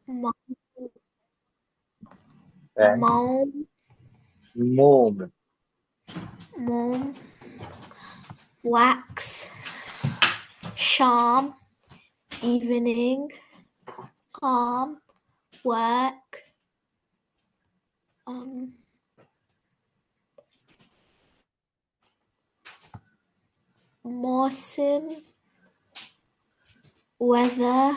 Mo- Then Mom, moon. mom, wax, sham, evening, calm, work, um, mausim, weather,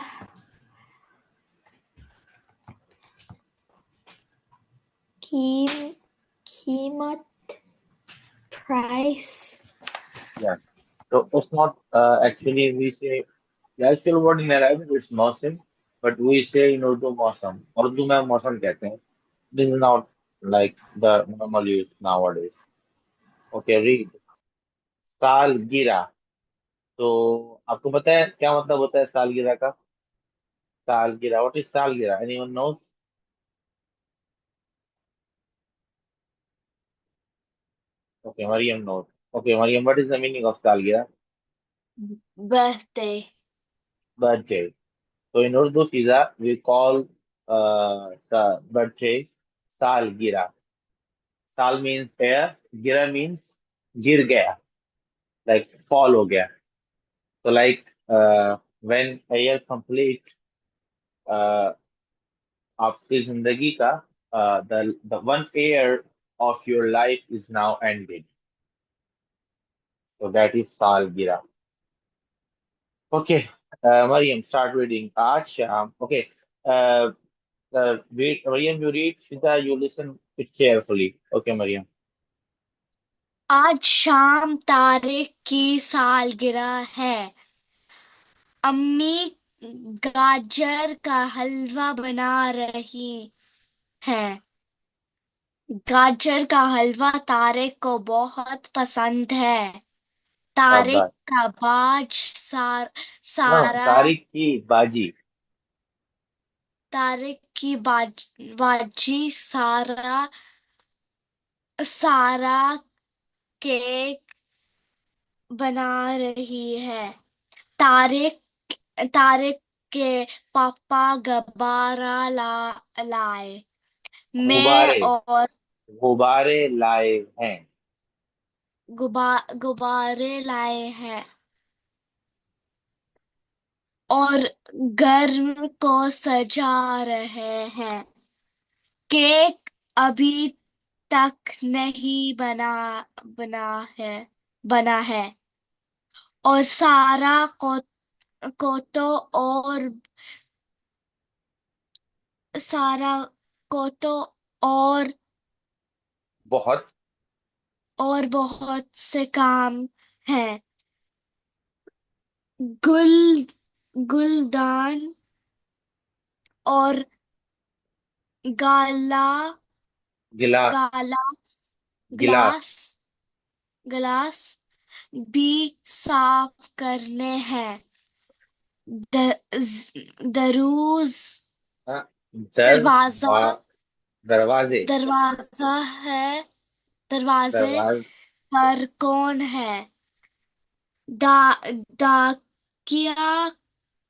कीमत, price, Yeah. So it's not actually we say the actual word in Arabic is mausim, but we say in Urdu mausam. Urdu में मौसम कहते हैं. This is not like the normal use nowadays. Okay, read. सालगिरह. तो आपको पता है क्या मतलब होता है सालगिरह का? सालगिरह. What is सालगिरह? Anyone knows? Okay, Mariam knows. Okay, Mariam, what is the meaning of सालगिरह? birthday, Birthday. So in Urdu Fiza, we call the birthday सालगिरह. साल means year, gira means गिर गया, like fall हो गया. So like when a year complete uh, आपकी जिंदगी का the one year of your life is now ended. So that is सालगिरह. Okay, Mariam, start reading. आज शाम. Okay, uh, read, Mariam, you read. Shida, you listen it carefully. Okay, Mariam. आज शाम तारिक की सालगिरह है। अम्मी गाजर का हलवा बना रही है। गाजर का हलवा तारिक को बहुत पसंद है। तारिक शाबाश. का बाज No, सारा तारीख की बाजी. तारिक की बाजी सारा सारा केक बना रही है। तारिक तारिक के पापा लाए। मैं गुब्बारे. और गुब्बारे लाए हैं. गुब्बारे लाए हैं और घर को सजा रहे हैं। केक अभी तक नहीं बना है बना है और सारा को तो और सारा को तो और बहुत. बहुत से काम है। गुल गुलदान और गाला गिलास. गाला गिलास. ग्लास ग्लास भी साफ करने हैं। दरूज हाँ, दरवाजा दरवाजे. दरवाजा है। दरवाजे दरवाज पर कौन है? डा डाकिया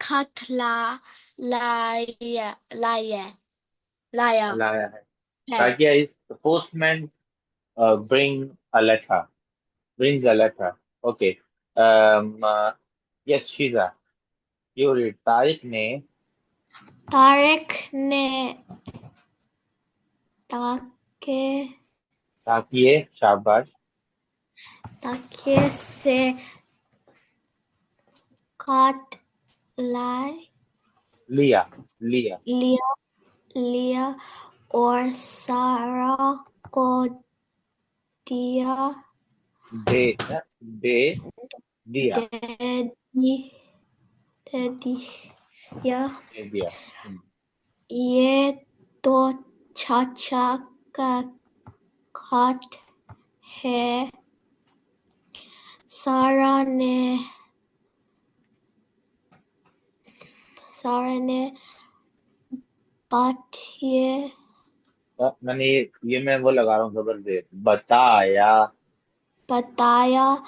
खत लाया लाया लाया लाया है. है। ताकिया is the postman bring a letter. Brings a letter. Okay. Yes, Shiza. You read. Tariq ने ताके ताकिए. शाबाश. ताके से काट लाए लिया. लिया. लिया लिया और सारा को दिया दे. दे दिया. दे दी दे दिया। दे दिया. हम्म. ये तो चाचा का खत है। सारा ने सारा ने बातें मैंने ये मैं वो लगा रहा हूँ जबर से. बताया. बताया।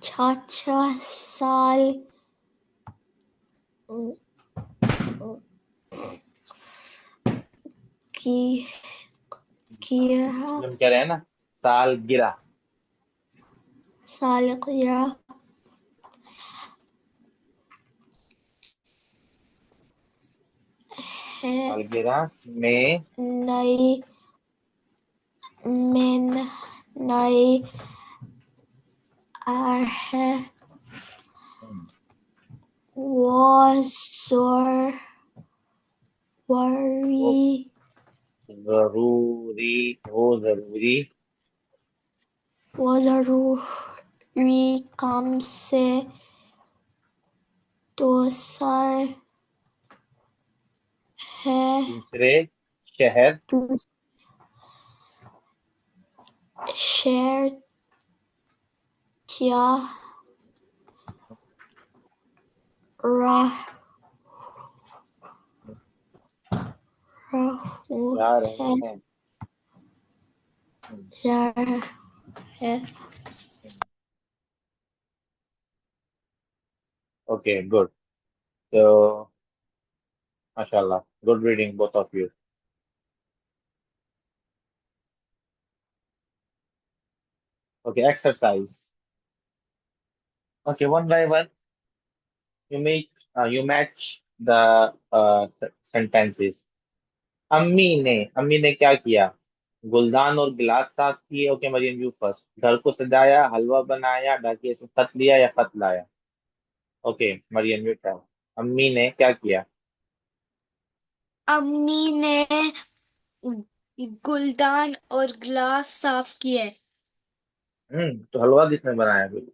चाचा साल गिरा हम कह रहे हैं ना, साल गिरा। सालगिरह है साल गिरा में। नई में नई है हम्म, was वो worry जरूरी, वो जरूरी। was जरूरी काम से दूसर है दूसरे शहर। शेर क्या रहा हूँ जा है रहे हैं। जा है ओके, गुड। तो माशाल्लाह, good reading both of you. Okay, exercise. Okay, one by one you make you match the sentences. अम्मी ने क्या किया? गुलदान और गिलास साफ किए। Okay Maryam, you first. घर को सजाया, हलवा बनाया, डाकिए से खत लिया या खत लाया? Okay Maryam, you try. अम्मी ने क्या किया? अम्मी ने गुलदान और गिलास साफ किए। तो हलवा किसने बनाया फिर?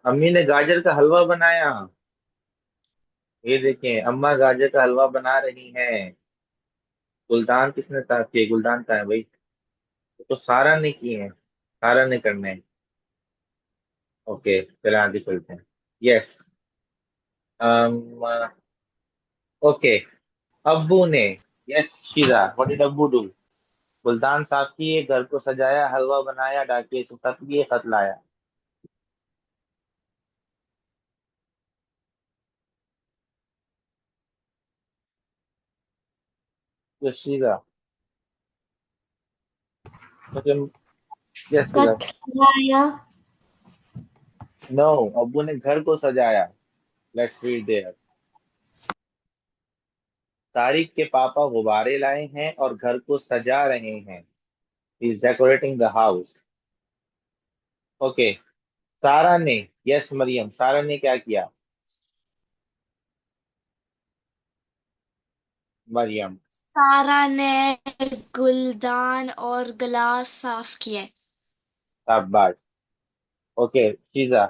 अम्मी ने गाजर का हलवा बनाया। ये देखें, अम्मा गाजर का हलवा बना रही हैं। गुलदान किसने साफ किए? गुलदान का है भाई। तो सारा ने किए हैं, सारा ने करने हैं। ओके, चले आगे चलते हैं। यस। ओके, अब्बू ने। यस शीजा, व्हाट डिड अब्बू डू? गुलदान साफ किए, घर को सजाया, हलवा बनाया, डाकिए से खत लिए, खत लाया। Yes Shiza. Okay, yes Shiza. कतलाया नो, अब्बू ने घर को सजाया। Let's read there. तारिक के पापा गुब्बारे लाए हैं और घर को सजा रहे हैं। Is decorating the house. Okay, सारा ने। यस मरियम, सारा ने क्या किया? मरियम। सारा ने गुलदान और गिलास साफ किए। शाबाश। ओके शीजा।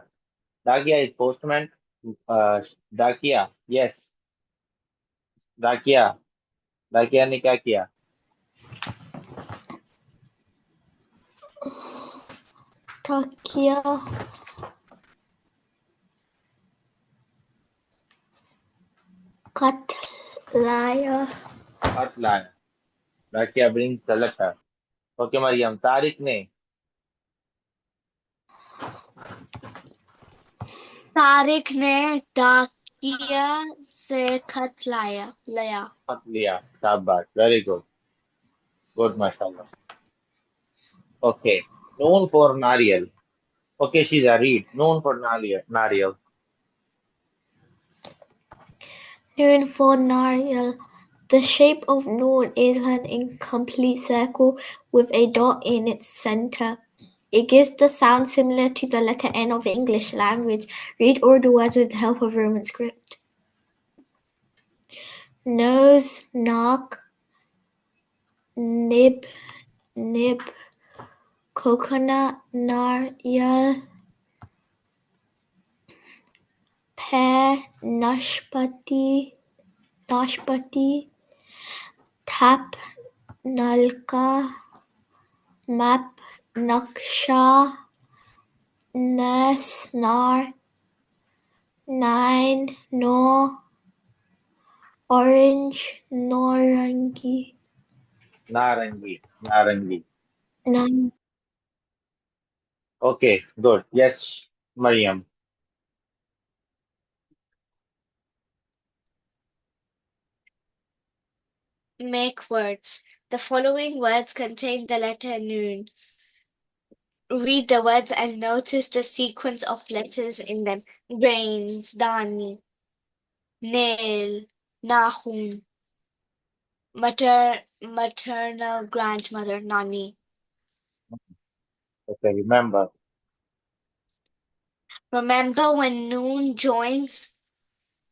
डाकिया इज पोस्टमैन। डाकिया। यस, डाकिया। डाकिया ने क्या किया? तकिया कतलाया खत लाया। डाकिया brings the letter. Okay Maryam, Tariq ने। तारिक ने डाकिया से खत लाया। खत लिया। शाबाश, वेरी गुड। गुड माशाल्लाह। ओके, नून फॉर नारियल। Okay Sheeza, read Noon for नारियल। नारियल। Nun for Nariel. The shape of Nun is an incomplete circle with a dot in its center. It gives the sound similar to the letter N of the English language. Read Urdu words with the help of Roman script. Nose, knock, nib, nib, coconut, naryal, pear, nashpati, tap, nalka, map, naksha, Nasnar, nine, no, orange, norangi, नारंगी। नारंगी। nine, okay, good. Yes Maryam. Make words. The following words contain the letter Nun. Read the words and notice the sequence of letters in them. Brains, Dani, nail, Nahun, maternal grandmother, Nani. Okay, remember. Remember when Noon joins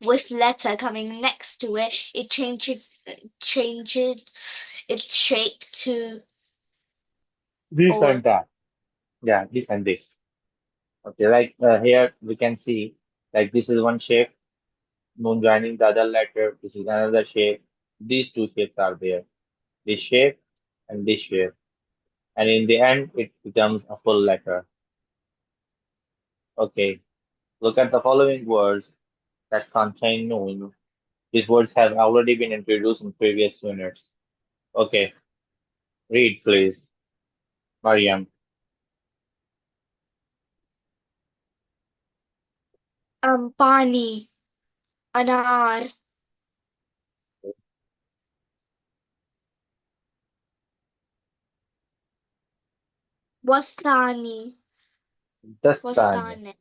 with letter coming next to it, it changes its shape to This and or. that. Yeah, this and this. Okay, like here we can see, like this is one shape, moon joining the other letter. This is another shape. These two shapes are there. This shape and this shape. And in the end, it becomes a full letter. Okay, look at the following words that contain noon. These words have already been introduced in previous units. Okay, read please, Mariam. Pani, Anar, Wastani, Dastan, Wastane,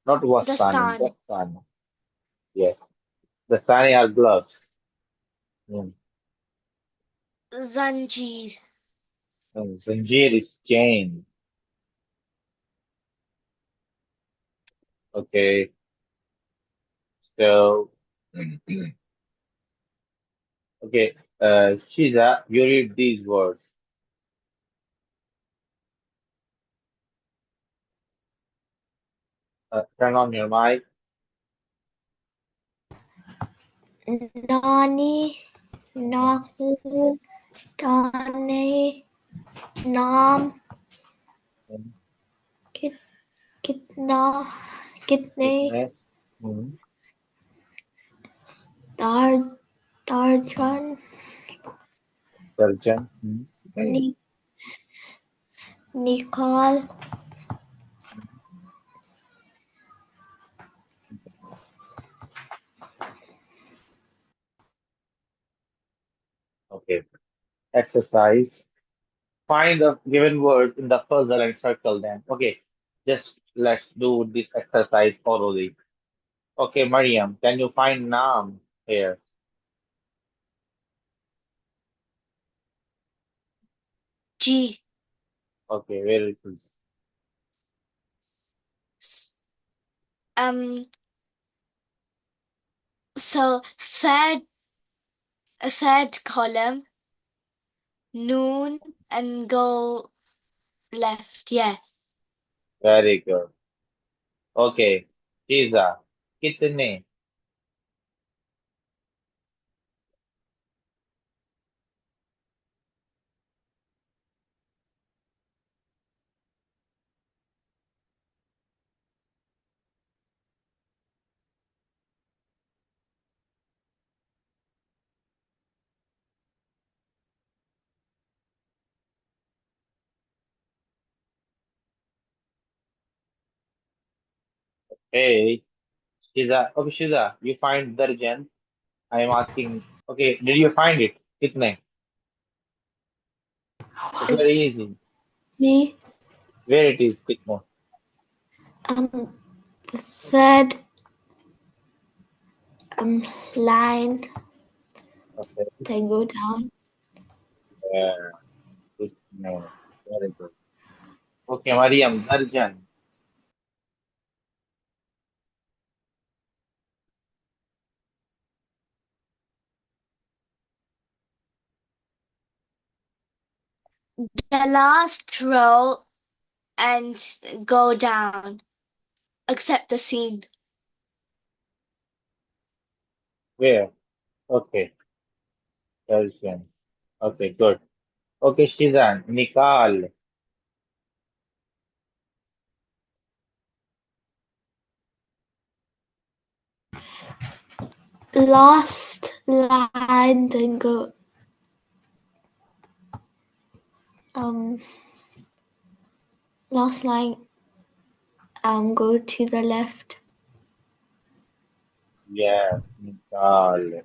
not Wastan, Dastani, Dastan. Yes, Dastani are gloves. Hmm. Zanjir, And Zanjir is chain. Okay, so okay, Shiza, you read these words. Turn on your mic. Nani, Nahun, Dane, Nam, Hmm. Kit, Kitna, Kitne, Kitne? Hmm. Dar, Darjan, Darjan. Hmm. Ni, Nikal, Okay, exercise. Find the given words in the puzzle and circle them. Okay, just let's do this exercise thoroughly. Okay, Mariam, can you find Naam here? G. Okay, where it is? Um, so third column, Noon, and go left. Yeah. Very good. Okay, Shiza, kitne? Hey, Shiza. Okay, Shiza, you find Darjan. I am asking. Okay, did you find it? Kitne? It's very easy. G. Where it is? Kitne? The third line, Okay. then go down. Yeah, kitne. Very good. Okay, Mariam, Darjan. The last row and go down. Accept the scene. Where? Okay, Darjan. Okay, good. Okay, Shizan, Nikal. Last line, then go um last line go to the left. Yes, Nikal.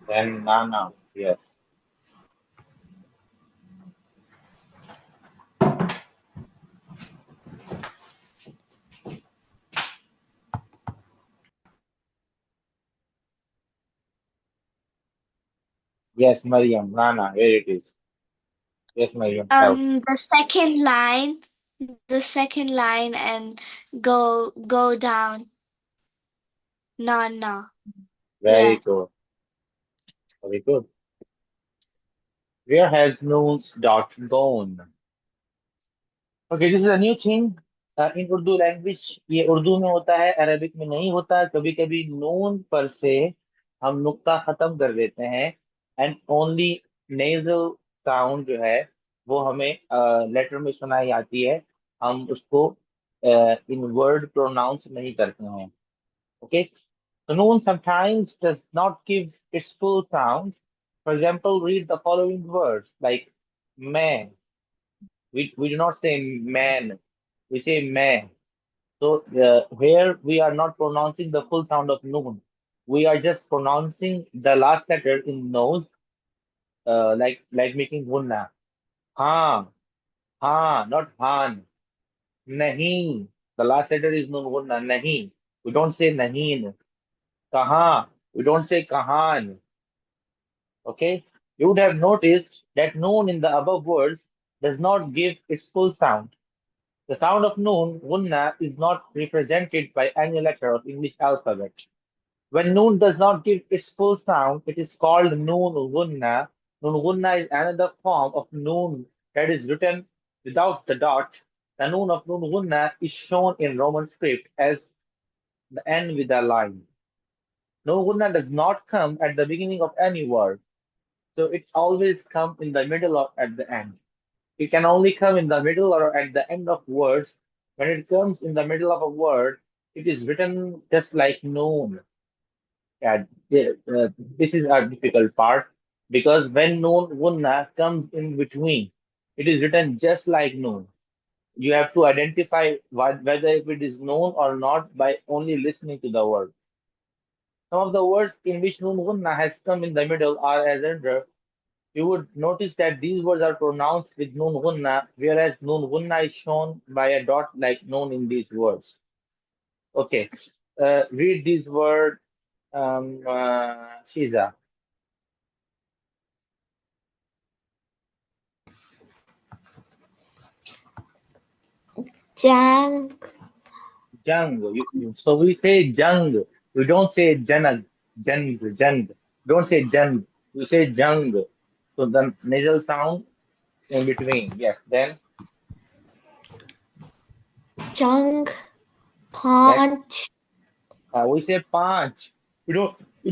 Then Nana. Yes. Yes, Mariam. Nana. Here it is. Yes, Mariam. Tell. The second line and go down. No, no. Very Yeah. good. Very good. Where has Noon's dot gone? Okay, this is a new thing in Urdu language. ये उर्दू में होता है, Arabic में नहीं होता। कभी कभी नून पर से हम नुक्ता खत्म कर देते हैं एंड ओनली नेजल साउंड जो है वो हमें लेटर में सुनाई आती है। हम उसको इन वर्ड प्रोनाउंस नहीं करते हैं। Okay, so noon sometimes does not give its full sound. For example, read the following words like मैं. We do not say man, we say meh. So here we are not pronouncing the full sound of noon. We are just pronouncing the last letter in nose, like making gunna. Ha, ha, not han. Nahi. The last letter is nun gunna. Nahi. We don't say nahin. Kaha. We don't say kahan. Okay. You would have noticed that noon in the above words does not give its full sound. The sound of Nun Gunnah is not represented by any letter of English alphabet. When Nun does not give its full sound, it is called Nun Gunnah. Nun Gunnah is another form of Nun that is written without the dot. The Nun of Nun Gunnah is shown in Roman script as the N with a line. Nun Gunnah does not come at the beginning of any word, so it always comes in the middle or at the end. It can only come in the middle or at the end of words. When it comes in the middle of a word, it is written just like known. Yeah, this is a difficult part because when known wunna comes in between, it is written just like known. You have to identify whether if it is known or not by only listening to the word. Some of the words in which nun wunna has come in the middle are as under. You would notice that these words are pronounced with nun gunna, whereas nun gunna is shown by a dot like known in these words. Okay, read these words, Shiza. Jang, Jang. So we say jang. We don't say janag. Jang. Don't say jang. We say jang. So the nasal sound in between. Yes. Then jung, next, punch, we say panch. We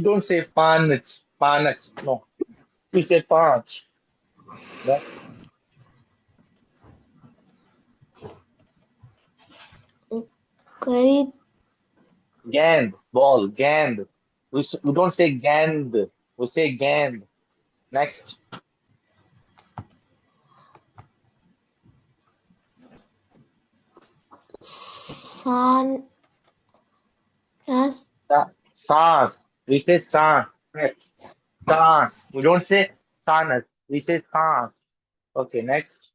don't say panach. Panach. No. We say panch. Next. grid, Gand, ball, Gand. We don't say Gand, we say Gand. Next, san, yes, Sas. We say Sans. Correct. Sans. We don't say Sanas. We say Sans. Okay, next.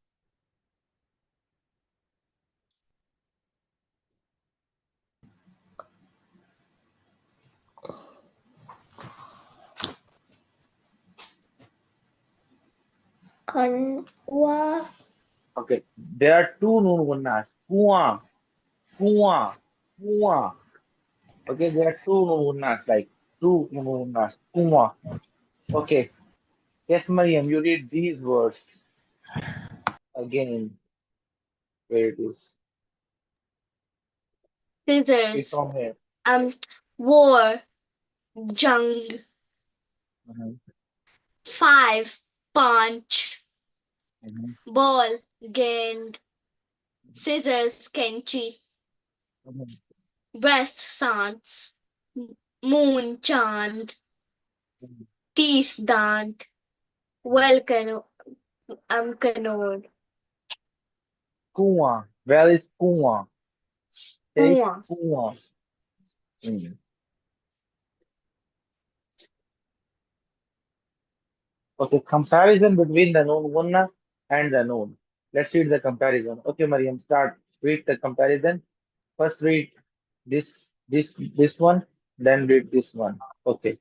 kanwa, Okay, there are two Nun Gunnas. Kua, Kua, Kua. Okay, there are two Nun Gunnas, like two Nun Gunnas. Kua. Okay, yes, Mariam, you read these words again. Where it is. Read Scissors. from here. Um, war. Jung. Mhm, 5. Punch. mhm, Ball. Gend. Scissors. Kenchi. mhm, Breath. Sans. Moon. Chand. mhm. Teeth. Dant. Welcome. Canoed. Kua. Where is Kua? Take Mua. Kua. Mm. Okay, comparison between the Nun Gunnah and the Nun. Let's read the comparison. Okay, Mariam, start. Read the comparison. First read this one, then read this one. Okay.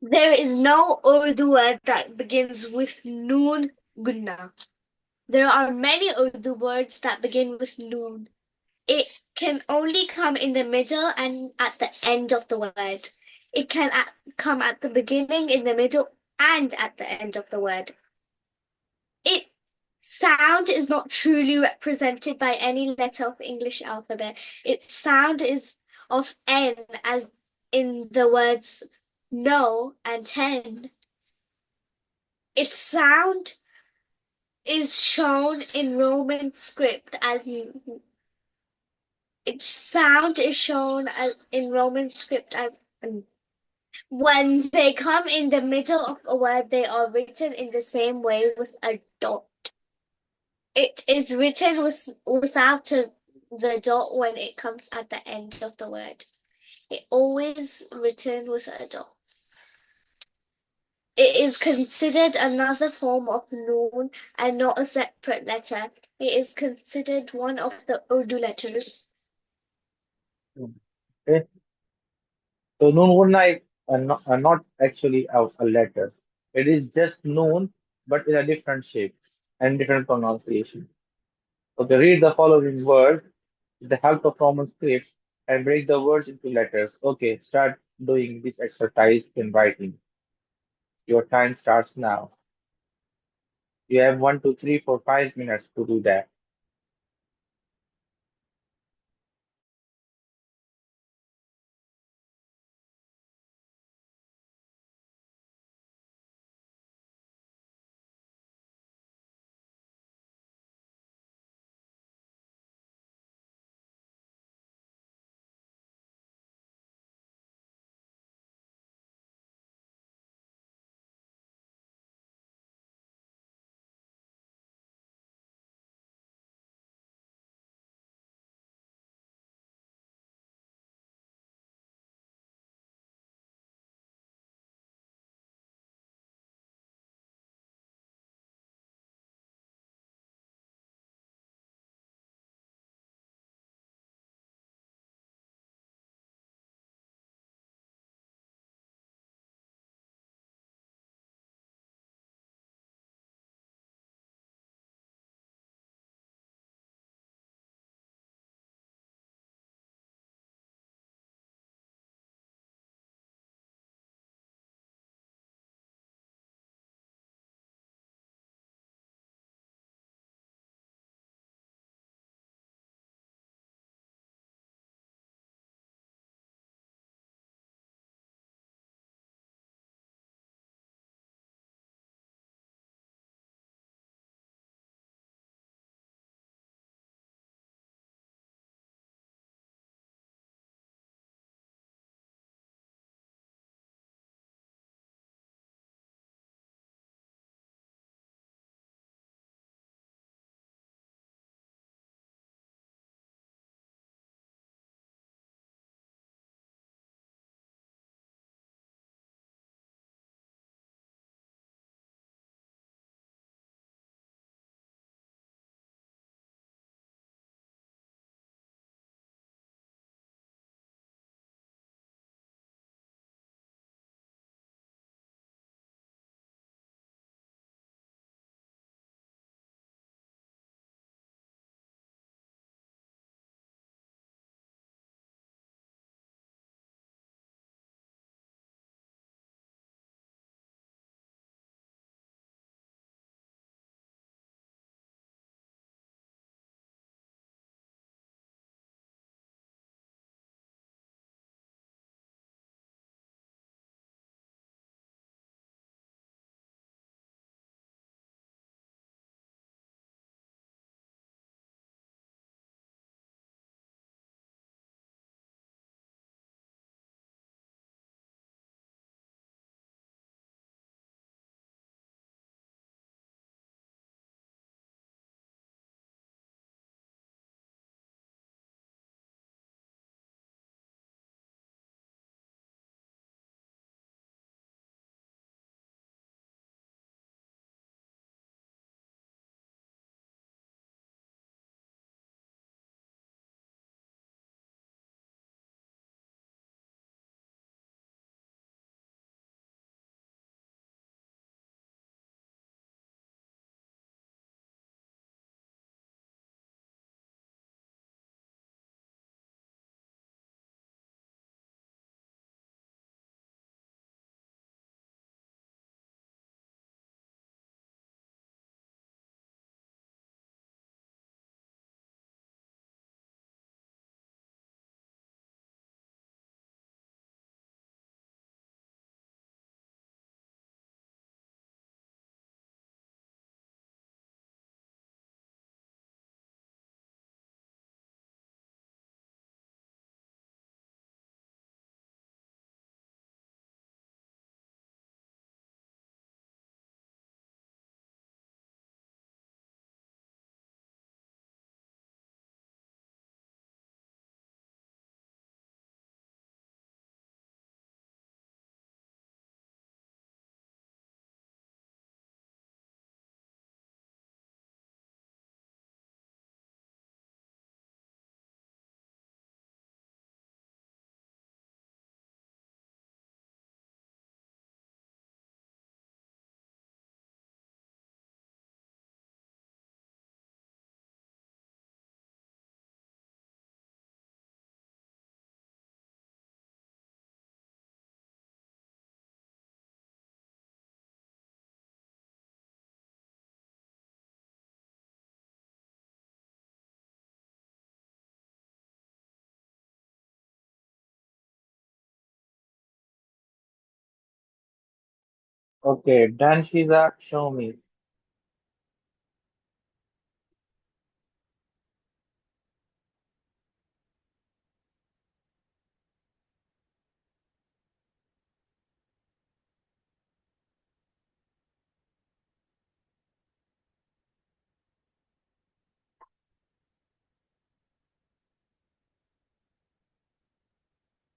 There is no Urdu word that begins with Nun Gunnah. There are many Urdu words that begin with Noon. It can only come in the middle and at the end of the word. It can come at the beginning, in the middle, and at the end of the word. Its sound is not truly represented by any letter of English alphabet. Its sound is of N, as in the words no and ten. Its sound is shown in Roman script as its sound is shown in Roman script as when they come in the middle of a word, they are written in the same way with a dot. It is written without the dot when it comes at the end of the word. It always written with a dot. It is considered another form of noon and not a separate letter. It is considered one of the Urdu letters. Okay. So Nun Gunnah is not actually a letter. It is just Nun, but in a different shape and different pronunciation. Okay, read the following word with the help of Roman script and break the words into letters. Okay, start doing this exercise in writing. Your time starts now. You have 1, 2, 3, 4, 5 minutes to do that. Okay, done, Shiza. Show me.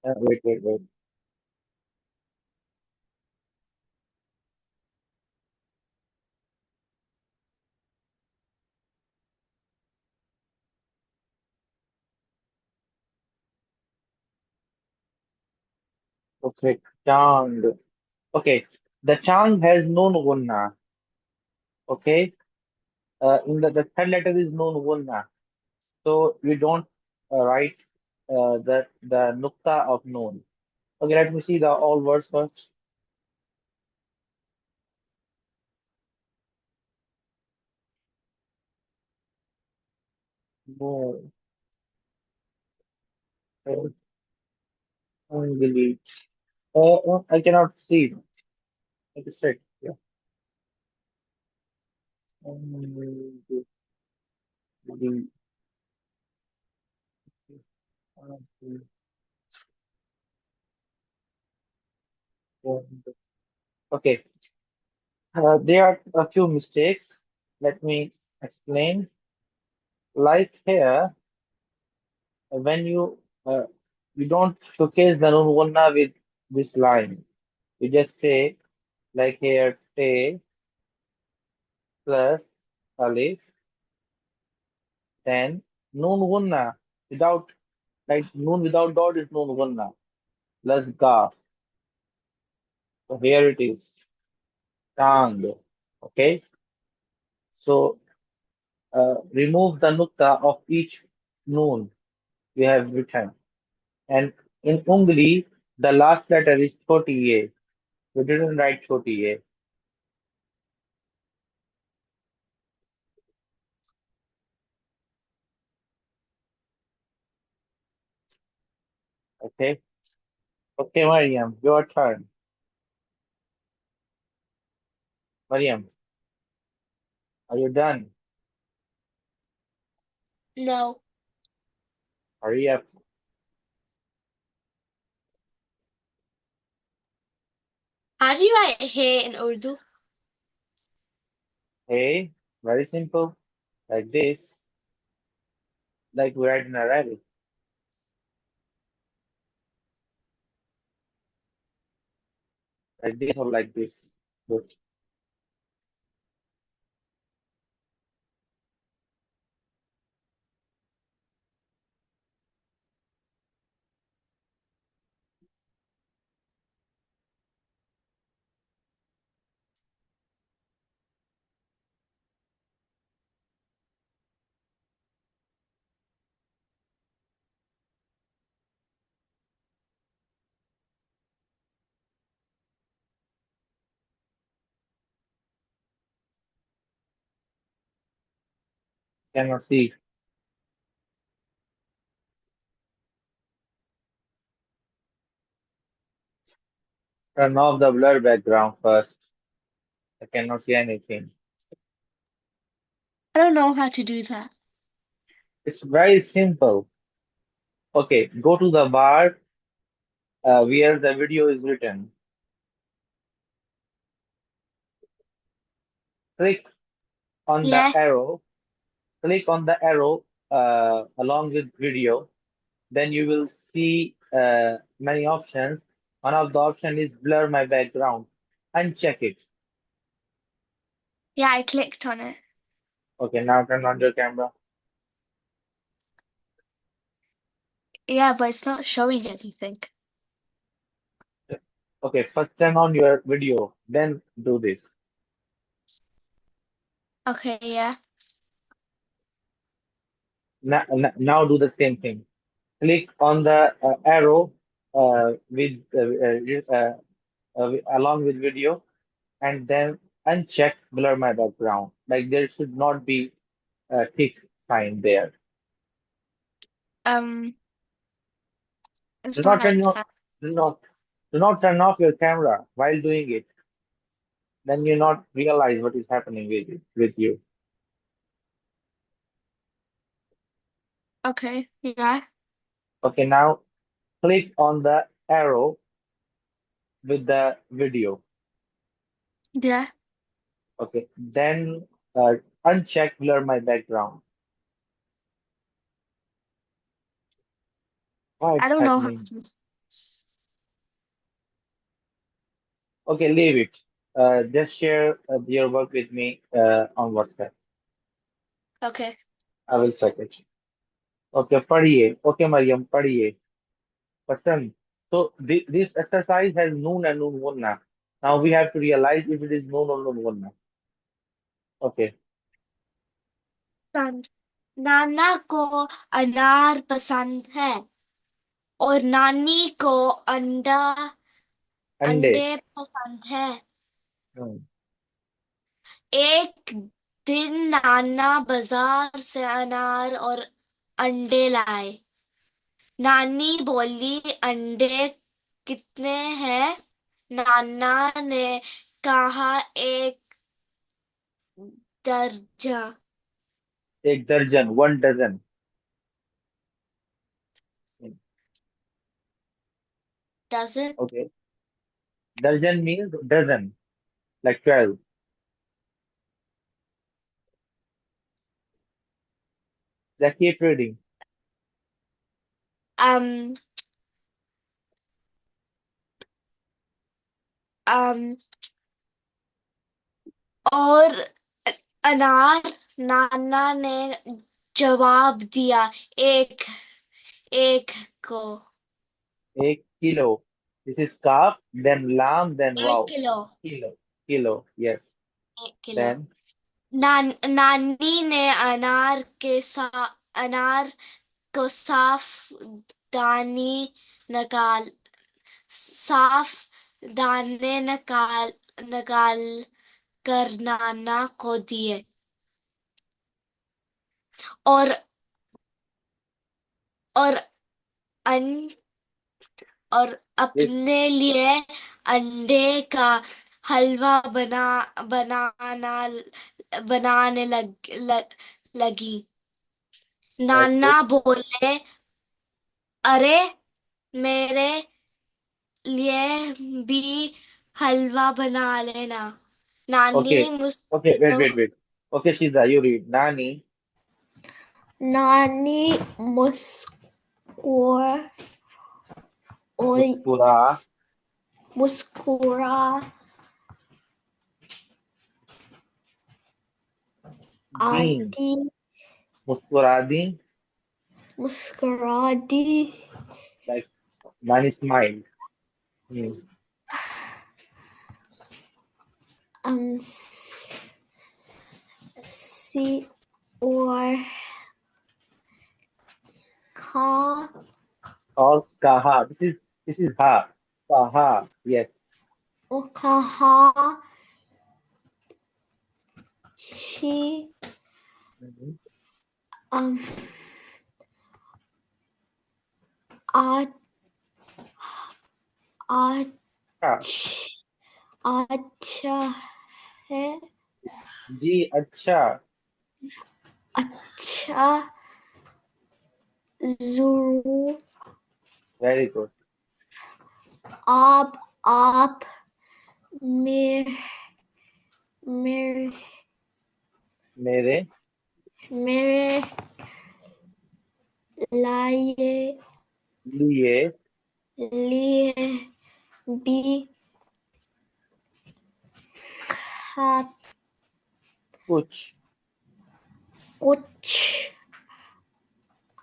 Wait, wait, wait. Okay, Chang. Okay, the Chang has Nun Gunnah. Okay, the third letter is Nun Gunnah. So we don't write the nukta of Nun. Okay, let me see the all words first. No, only. I cannot see. It is right. Yeah. Only. Okay, there are a few mistakes. Let me explain. Like here, when uh, you don't showcase the Nunwanna with this line, you just say like here, te plus alif, then Nunwanna without like Nun without dot is Nunwanna plus ga. So here it is, tang. Okay, so remove the nukta of each noon we have written. And in Ungli, the last letter is choti a. We didn't write choti a. Okay. Okay, Mariam, your turn. Mariam, are you done? No. Hurry up. How do you write hey in Urdu? Hey, very simple. Like this, like we write in Arabic. Like this or like this. Good. Cannot see. Turn off the blur background first. I cannot see anything. I don't know how to do that. It's very simple. Okay, go to the bar where the video is written. Click on the Yeah. arrow. Click on the arrow along with video. Then you will see many options. One of the option is blur my background. Uncheck it. Yeah, I clicked on it. Okay, now turn on your camera. Yeah, but it's not showing anything. Okay, first turn on your video, then do this. Okay, yeah. Now do the same thing. Click on the arrow with along with video, and then uncheck blur my background. Like there should not be a tick sign there. Um, Do it's not not turn like your that. do not do not turn off your camera while doing it. then you not realize what is happening with you. Okay, yeah, Okay, now click on the arrow with the video. yeah. Okay, then uncheck blur my background. Why I it's don't know how happening? to. Okay, leave it. Just share your work with me on WhatsApp. Okay. I will check it. Okay, पढ़िए. Okay, Mariam, पढ़िए. Person. So this exercise has noon and noon gunnah. Now we have to realize if it is noon or noon gunnah. Okay. पसंद नाना को अनार पसंद है और नानी को अंडा अंडे. अंडे पसंद है। Hmm. एक दिन नाना बाजार से अनार और अंडे लाए। नानी बोली अंडे कितने हैं? नाना ने कहा एक दर्जन। एक दर्जन. One dozen. Hmm. Dozen. Okay. Darjan means dozen, like 12. Just keep reading. um um और अनार नाना ने जवाब दिया एक एक को। एक kilo. This is calf, then lam, then एक wow. Kilo. Kilo. Kilo. Yes. एक किलो। Then नानी ने अनार को निकाल साफ दाने निकाल कर नाना को दिए और और अन और this. अपने लिए अंडे का हलवा बनाना बनाने लगी। Very नाना good. बोले अरे मेरे लिए भी हलवा बना लेना। नानी Okay. Okay. Wait. मुस्कुरा Wait. Wait. Okay, Shiza, you read. Nani नानी मुस्कुर और muskura मुस्कुरा deen. आदि Muskuradi, मुस्कुरा दी like Nani smiled. Hmm. सी और खा Or kaha. This is ha. Kaha. Yes. और कहा she Mhm. um, ah, ah, Ha. अच्छा है Ji acha. अच्छा जरूर Very good. आप मेरे मेरे Mere मेरे लिए liye लिए भी खा- kuch कुछ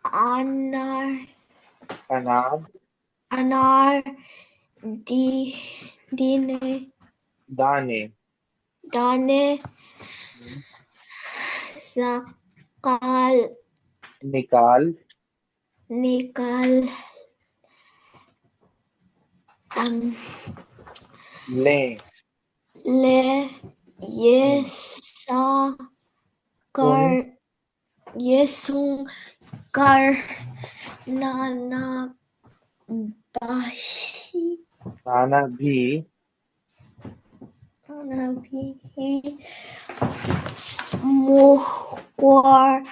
अनार anab अनार दी दीने dane. दाने Hmm. सकाल Nikal निकाल um, le ले ये hmm. सा sun कर ये सुन कर नाना बाशी nana bhi Muhqurat,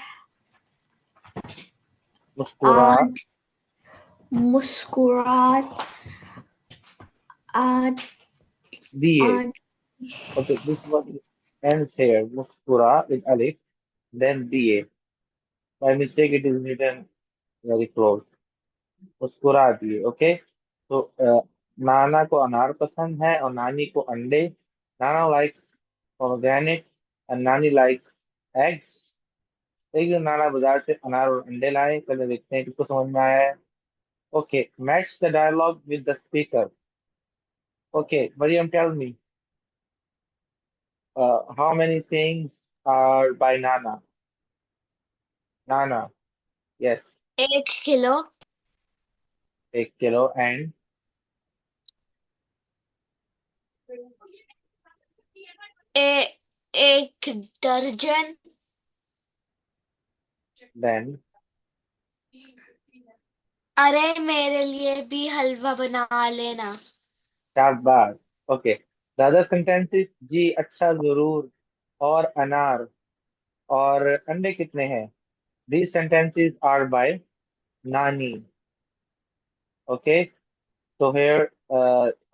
Muskura, muskurat, ad, diye. ad, Okay, this one ends here. Muskura with alif, then diye. By mistake, it is written very close. मुस्कुरा दिए ओके तो नाना को अनार पसंद है और नानी को अंडे नाना लाइक्स pomegranate and नानी लाइक्स एग्स एक दिन नाना बाजार से अनार और अंडे लाए चलो देखते हैं किसको समझ में आया है okay match the dialogue with the speaker okay Maryam tell me how many sayings are by नाना yes 1 kilo. 1 kilo and a, 1 दर्जन. then अरे मेरे लिए भी हलवा बना लेना. शाबाश ओके द अदर सेंटेंसेस जी अच्छा जरूर और अनार और अंडे कितने हैं these sentences are by nani okay so here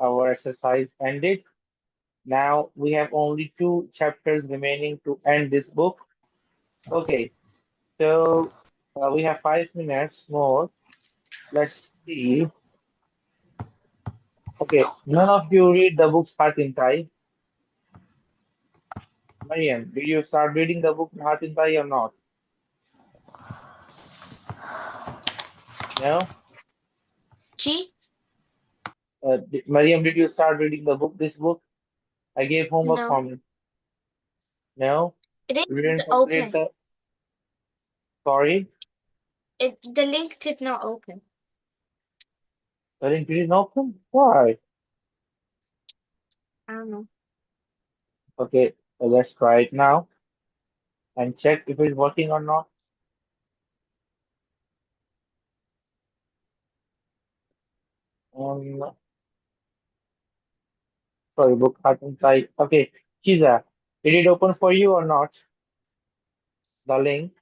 our exercise ended now we have only 2 chapters remaining to end this book okay so we have 5 minutes more let's see okay none of you read the books Hatim Tai Mariam did you start reading the book Hatim Tai or not no ji. Mariam, did you start reading the book, this book? I gave homework No, for me. No? it You didn't didn't complete open. the, sorry? The link did not open. The link didn't open? Why? I don't know. Okay, let's try it now and check if it's working or not. Um, sorry, book button type. Okay, Kiza, did it open for you or not? The link?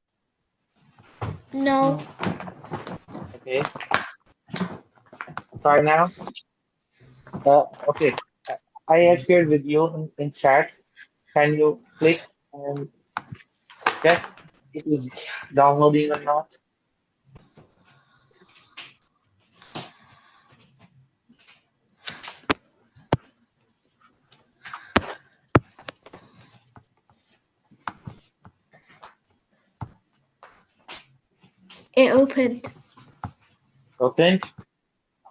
no, Okay, try now. Okay, I have shared with you in chat. Can you click and check if it is downloading or not? it opened. Okay,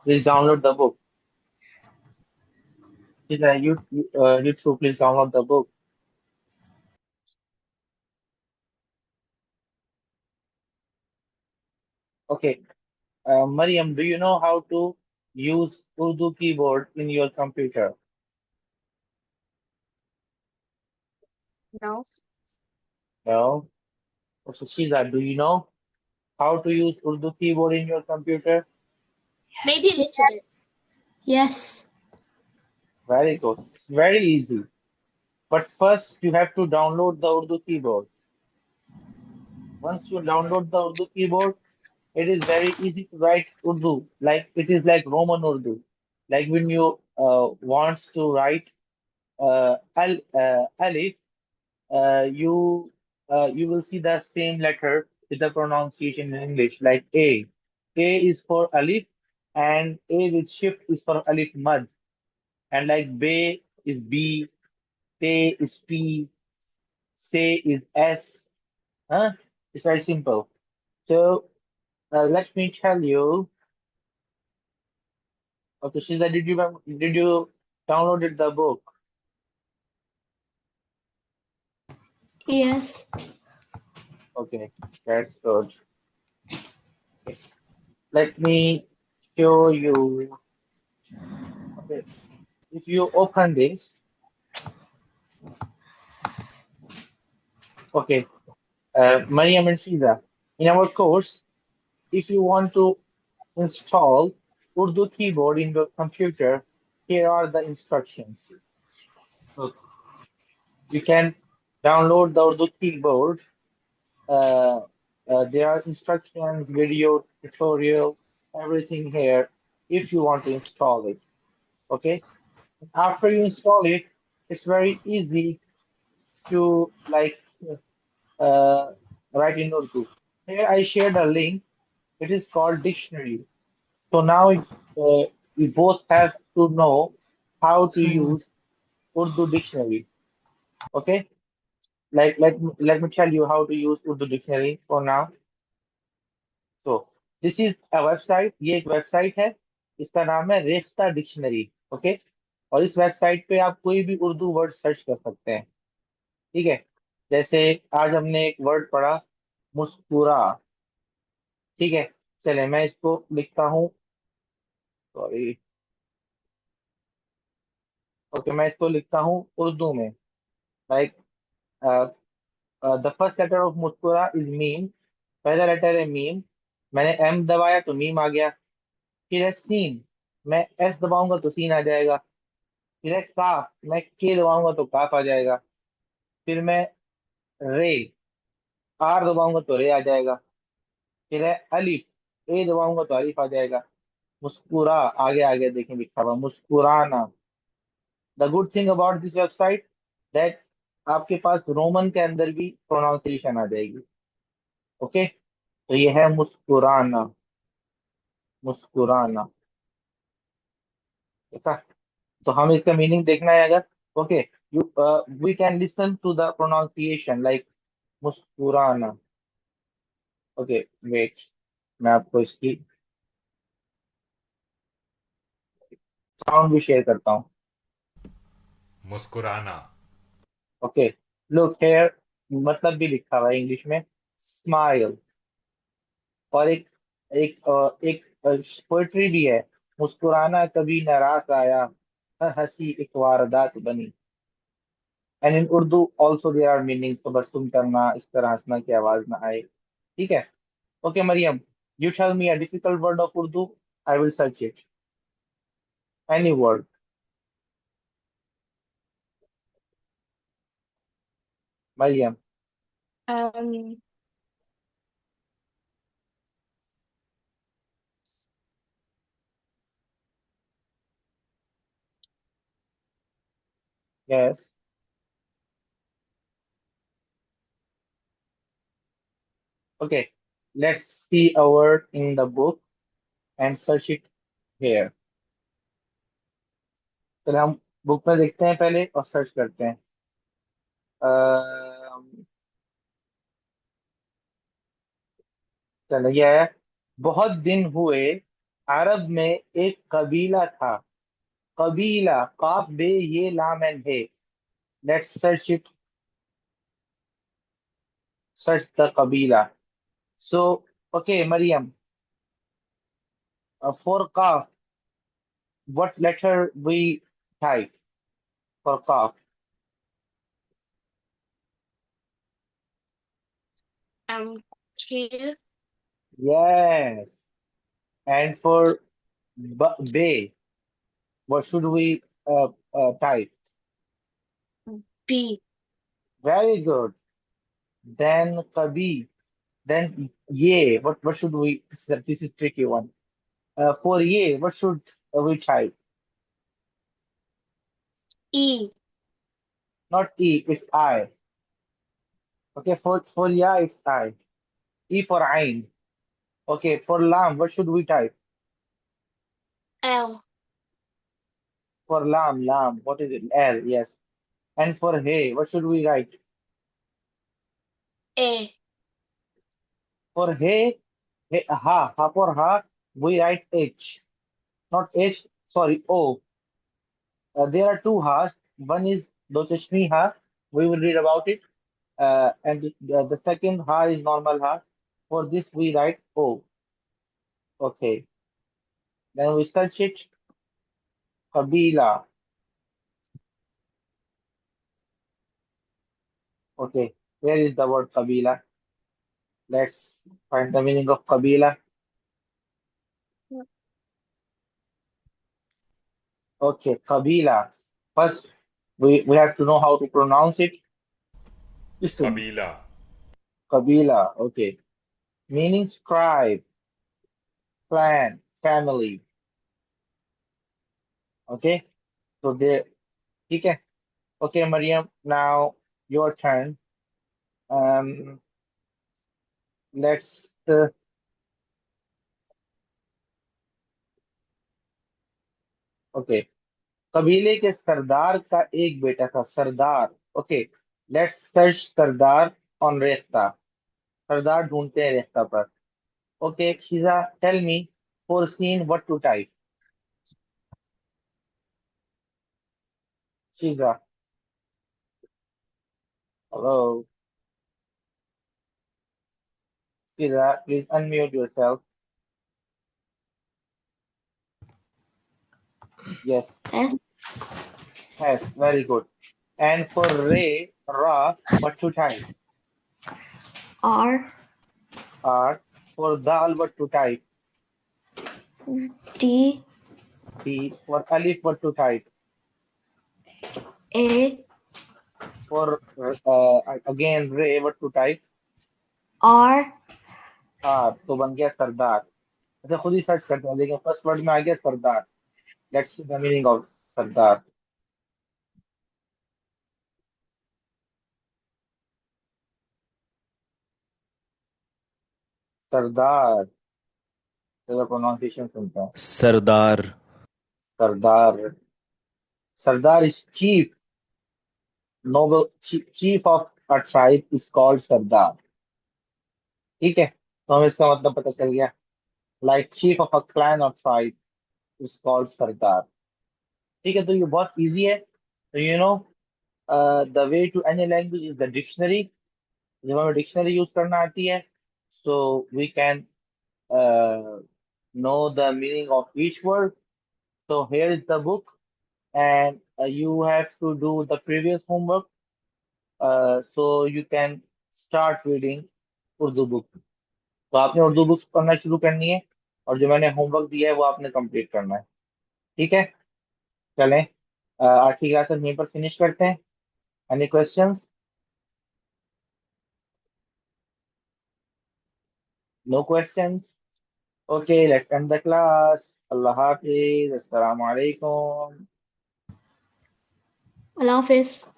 please download the book. You too, please download the book. Okay, Mariam, do you know how to use Urdu keyboard in your computer? No. No. So, Shiza, do you know how to use Urdu keyboard in your computer? Maybe a little bit. Yes, Very good. It's very easy. But first, you have to download the Urdu keyboard. Once you download the Urdu keyboard, it is very easy to write Urdu. Like it is like Roman Urdu. Like when you wants to write alif, you will see the same letter with the pronunciation in English, like A. A is for alif, and A with shift is for alif mad, and like B is B, T is P, say is S. Huh? It's very simple. So let me tell you. Okay, Shiza, did you downloaded the book? yes, Okay, that's good. Okay. Let me show you. Okay, if you open this, okay, Mariam and Shiza, in our course, if you want to install Urdu keyboard in your computer, here are the instructions. Okay. You can download the Urdu keyboard. Uh, there are instructions, video, tutorial, everything here if you want to install it. Okay. After you install it, it's very easy to like uh, write in Urdu. Here I shared a link. It is called dictionary. So now we both have to know how to use Urdu dictionary. Okay. Like let me tell you how to use Urdu dictionary for now. So this is a website. ये एक website है. इसका नाम है Rekhta dictionary. Okay. और इस website पे आप कोई भी उर्दू वर्ड सर्च कर सकते हैं. ठीक है. जैसे आज हमने एक वर्ड पढ़ा, मुस्कुरा. ठीक है. चले मैं इसको लिखता हूँ. सॉरी. ओके, मैं इसको लिखता हूँ उर्दू में. Like the first letter of मुस्कुरा इज मीम. पहला लेटर है मीम. मैंने एम दबाया तो मीम आ गया. फिर है सीन. मैं एस दबाऊंगा तो सीन आ जाएगा. फिर है काफ. मैं के दबाऊंगा तो काफ आ जाएगा. फिर मैं रे, आर दबाऊंगा तो रे आ जाएगा. फिर है अलिफ. ए दबाऊंगा तो अलिफ आ जाएगा. मुस्कुरा. आगे आगे देखें लिखा हुआ मुस्कुराना. The good thing about this website that आपके पास रोमन के अंदर भी प्रोनाउंसिएशन आ जाएगी. ओके. तो ये है मुस्कुराना. मुस्कुराना. ठीक है. तो हम इसका मीनिंग देखना है अगर. Okay. You we can listen to the pronunciation like मुस्कुराना. ओके. वेट. मैं आपको इसकी साउंड भी शेयर करता हूँ. मुस्कुराना. ओके. Look here. मतलब भी लिखा हुआ है इंग्लिश में. स्माइल. और एक पोएट्री भी है. मुस्कुराना कभी नाराज आया, हर हंसी एक वारदात बनी. And in Urdu also there are meaning. तबस्सुम करना, इस तरह हंसना की आवाज ना आए. ठीक है. Okay Maryam, you tell me a difficult word of Urdu. I will search it. Any word. Mariam. Um, Yes. Okay. Let's see a word in the book and search it here. चलो हम बुक में देखते हैं पहले और search करते हैं. चलो ये है. बहुत दिन हुए अरब में एक कबीला था. कबीला काफ बे ये लाम एंड है. Let's search it. Search the qabila. So okay Maryam, for kaf, what letter we type for cough? K, Yes. And for bay, what should we type? B, Very good. Then kabi. Then ye. What should we? This is tricky one. For ye, what should we type? E, Not e. It's I. Okay. For ya, it's I. E for ain. Okay. For lam, what should we type? L, For lam. What is it? L. Yes. And for hey, what should we write? A, For ha for ha, we write H, not H, sorry, O. There are two ha's. One is Dotashmi ha. We will read about it. And the second ha is normal ha. For this, we write O. Okay. Then we search it. Kabila. Okay. Where is the word Kabila? Let's find the meaning of Kabila. Okay. Kabila. First. We have to know how to pronounce it. Listen, قبيلة. Kabila, okay. Meanings tribe, clan, family. Okay. So there, okay. Okay, Mariam, now your turn. Um, let's okay. कबीले के सरदार का एक बेटा था सरदार. Okay, let's search sardar on Rekhta. सरदार ढूंढते हैं रेख्ता पर. Okay, Shiza, tell me for seen what to type. Shiza, hello. Shiza, please unmute yourself. Yes. S Yes, very good. And for Ray, Ra, what to type? R R. For Dal, what to type? D D. For Alif, what to type? A For again Ray, what to type? R R. तो बन गया सरदार. अच्छा, खुद ही search करते हैं, लेकिन first word में आ गया सरदार. Let's see the meaning of sardar. Sardar. चलो प्रोनाउंसिएशन सुनते हैं. Sardar. Sardar. Sardar is chief. Noble chief of a tribe is called sardar. ठीक है, तो हमें इसका मतलब पता चल गया. Like chief of a clan और ट्राइब इज कॉल्ड सरदार. ठीक है, तो ये बहुत इजी है. तो the way to any language is the dictionary. जब हमें डिक्शनरी यूज करना आती है, so we can know the meaning of each word. So here is the book, and you have to do the previous homework, so you can start reading Urdu book. तो आपने Urdu books पढ़ना शुरू करनी है, और जो मैंने होमवर्क दिया है वो आपने कंप्लीट करना है. ठीक है, चलें. आज की क्लास हम यहीं पर फिनिश करते हैं. Any questions? No questions? Okay, let's end the class. अल्लाह हाफिज. अस्सलाम वालेकुम. Allah Hafiz.